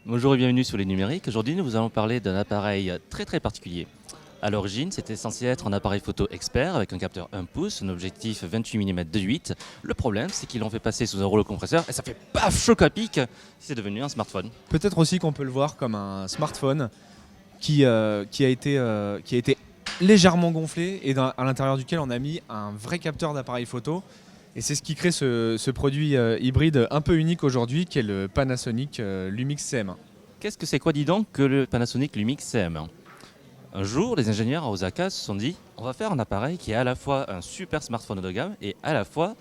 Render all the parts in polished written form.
Bonjour et bienvenue sur les numériques. Aujourd'hui, nous allons parler d'un appareil très particulier. À l'origine, c'était censé être un appareil photo expert avec un capteur 1 pouce, un objectif 28 mm 2.8. Le problème, c'est qu'ils l'ont fait passer sous un rouleau compresseur et ça fait paf, choc à pic. C'est devenu un smartphone. Peut-être aussi qu'on peut le voir comme un smartphone qui a été légèrement gonflé et à l'intérieur duquel on a mis un vrai capteur d'appareil photo. Et c'est ce qui crée ce produit hybride un peu unique aujourd'hui qui est le Panasonic Lumix CM1. Qu'est-ce que c'est quoi, dis donc, que le Panasonic Lumix CM1? Un jour, les ingénieurs à Osaka se sont dit on va faire un appareil qui est à la fois un super smartphone haut de gamme et à la fois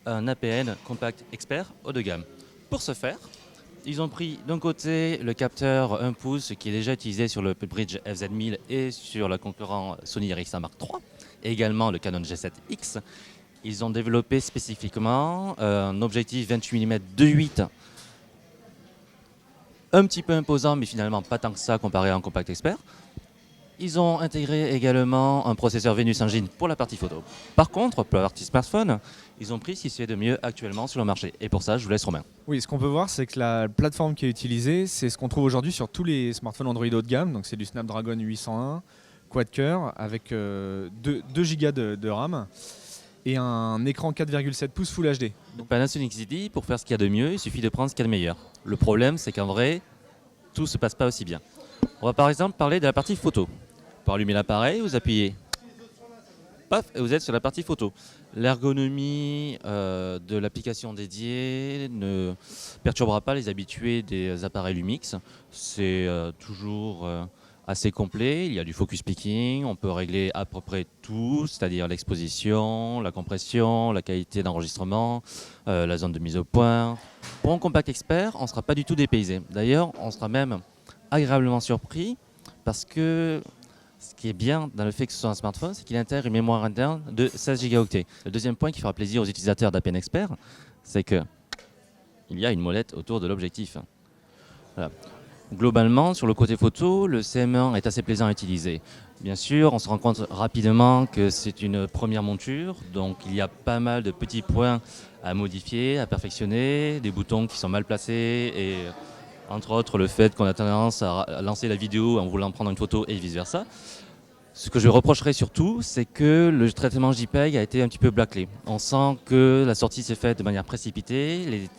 un APN compact expert haut de gamme. Pour ce faire, ils ont pris d'un côté le capteur 1 pouce qui est déjà utilisé sur le Bridge FZ1000 et sur le concurrent Sony Ericsson Mark III, et également le Canon G7X. Ils ont développé spécifiquement un objectif 28 mm 2.8, un petit peu imposant mais finalement pas tant que ça comparé à un compact expert. Ils ont intégré également un processeur Venus Engine pour la partie photo. Par contre, pour la partie smartphone, ils ont pris ce qui se fait de mieux actuellement sur le marché. Et pour ça, je vous laisse Romain. Oui, ce qu'on peut voir, c'est que la plateforme qui est utilisée, c'est ce qu'on trouve aujourd'hui sur tous les smartphones Android haut de gamme. Donc c'est du Snapdragon 801 quad-core avec 2 Go de RAM et un écran 4,7 pouces Full HD. Donc Panasonic dit, pour faire ce qu'il y a de mieux, il suffit de prendre ce qu'il y a de meilleur. Le problème, c'est qu'en vrai, tout ne se passe pas aussi bien. On va par exemple parler de la partie photo. Pour allumer l'appareil, vous appuyez, paf, et vous êtes sur la partie photo. L'ergonomie de l'application dédiée ne perturbera pas les habitués des appareils Lumix. C'est toujours assez complet. Il y a du focus picking, on peut régler à peu près tout, c'est-à-dire l'exposition, la compression, la qualité d'enregistrement, la zone de mise au point. Pour un compact expert, on ne sera pas du tout dépaysé. D'ailleurs, on sera même agréablement surpris parce que ce qui est bien dans le fait que ce soit un smartphone, c'est qu'il intègre une mémoire interne de 16 Go. Le deuxième point qui fera plaisir aux utilisateurs d'APN Expert, c'est qu'il y a une molette autour de l'objectif. Voilà. Globalement, sur le côté photo, le CM1 est assez plaisant à utiliser. Bien sûr, on se rend compte rapidement que c'est une première monture, donc il y a pas mal de petits points à modifier, à perfectionner, des boutons qui sont mal placés et entre autres le fait qu'on a tendance à lancer la vidéo en voulant prendre une photo et vice-versa. Ce que je reprocherais surtout, c'est que le traitement JPEG a été un petit peu bâclé. On sent que la sortie s'est faite de manière précipitée, les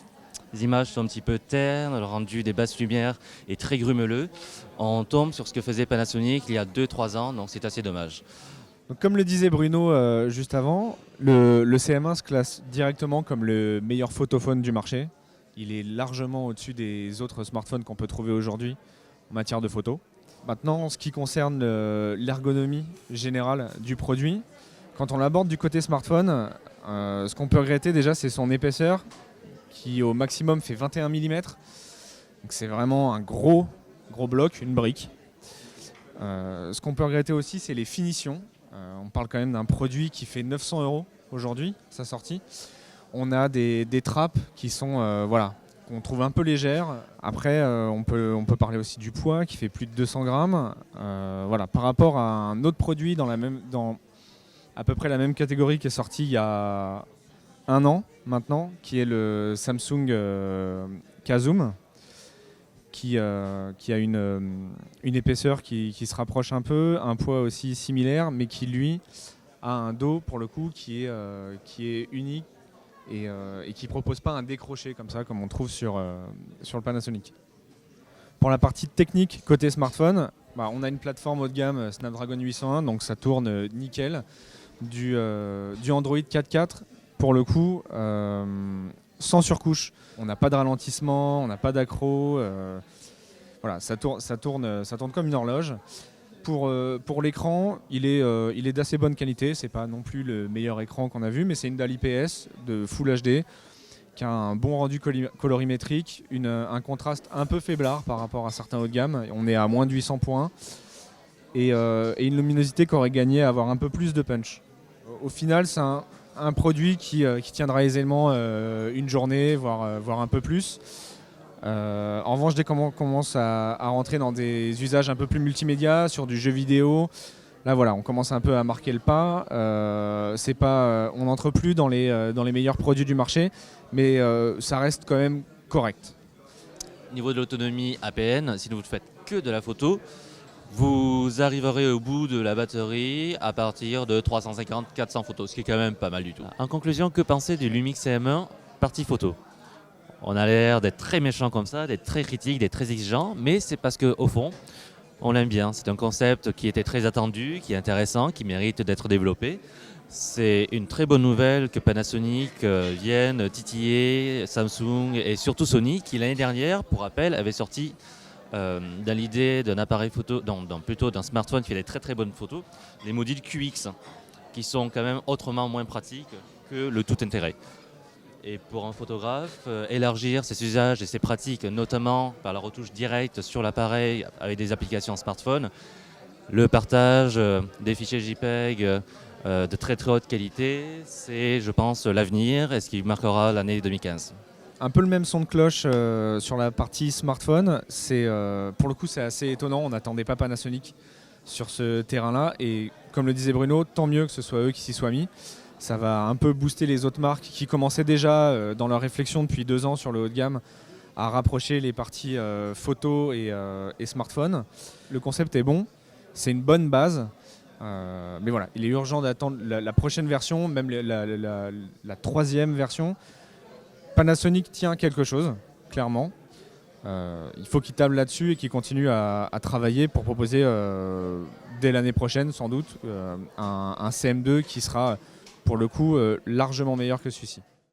images sont un petit peu ternes, le rendu des basses lumières est très grumeleux. On tombe sur ce que faisait Panasonic il y a 2-3 ans, donc c'est assez dommage. Donc, comme le disait Bruno juste avant, le CM1 se classe directement comme le meilleur photophone du marché. Il est largement au-dessus des autres smartphones qu'on peut trouver aujourd'hui en matière de photo. Maintenant, en ce qui concerne l'ergonomie générale du produit, quand on l'aborde du côté smartphone, ce qu'on peut regretter déjà, c'est son épaisseur qui au maximum fait 21 mm. Donc c'est vraiment un gros bloc, une brique. Ce qu'on peut regretter aussi, c'est les finitions. On parle quand même d'un produit qui fait 900 € aujourd'hui, sa sortie. On a des trappes qui sont qu'on trouve un peu légères. Après, on peut parler aussi du poids qui fait plus de 200 grammes. Par rapport à un autre produit dans à peu près la même catégorie qui est sorti il y a 1 an maintenant, qui est le Samsung Kazum, qui a une épaisseur qui se rapproche un peu, un poids aussi similaire, mais qui lui a un dos pour le coup qui est unique et qui ne propose pas un décroché comme ça, comme on trouve sur le Panasonic. Pour la partie technique côté smartphone, on a une plateforme haut de gamme Snapdragon 801, donc ça tourne nickel, du Android 4.4 pour le coup, sans surcouche. On n'a pas de ralentissement, on n'a pas d'accro. Ça tourne comme une horloge. Pour l'écran, il est d'assez bonne qualité. C'est pas non plus le meilleur écran qu'on a vu, mais c'est une dalle IPS de Full HD qui a un bon rendu colorimétrique, un contraste un peu faiblard par rapport à certains haut de gamme. On est à moins de 800 points et une luminosité qui aurait gagné à avoir un peu plus de punch. Au final, c'est un produit qui tiendra aisément une journée, voire un peu plus. En revanche, dès qu'on commence à rentrer dans des usages un peu plus multimédia, sur du jeu vidéo, là on commence un peu à marquer le pas. On n'entre plus dans les meilleurs produits du marché, mais ça reste quand même correct. Niveau de l'autonomie APN, si vous ne faites que de la photo, vous arriverez au bout de la batterie à partir de 350-400 photos, ce qui est quand même pas mal du tout. En conclusion, que penser du Lumix CM1 partie photo? On a l'air d'être très méchant comme ça, d'être très critique, d'être très exigeant, mais c'est parce qu'au fond, on l'aime bien. C'est un concept qui était très attendu, qui est intéressant, qui mérite d'être développé. C'est une très bonne nouvelle que Panasonic vienne titiller Samsung et surtout Sony, qui l'année dernière, pour rappel, avait sorti dans l'idée d'un appareil photo, plutôt d'un smartphone qui fait des très très bonnes photos, les modules QX, qui sont quand même autrement moins pratiques que le tout intégré. Et pour un photographe, élargir ses usages et ses pratiques, notamment par la retouche directe sur l'appareil avec des applications smartphone, le partage des fichiers JPEG de très très haute qualité, c'est, je pense, l'avenir et ce qui marquera l'année 2015. Un peu le même son de cloche sur la partie smartphone. Pour le coup, c'est assez étonnant. On n'attendait pas Panasonic sur ce terrain-là. Et comme le disait Bruno, tant mieux que ce soit eux qui s'y soient mis. Ça va un peu booster les autres marques qui commençaient déjà dans leur réflexion depuis 2 ans sur le haut de gamme à rapprocher les parties photo et smartphone. Le concept est bon, c'est une bonne base. Mais voilà, il est urgent d'attendre la prochaine version, même la 3e version. Panasonic tient quelque chose, clairement. Il faut qu'il table là-dessus et qu'il continue à travailler pour proposer dès l'année prochaine, sans doute, un CM2 qui sera pour le coup largement meilleur que celui-ci.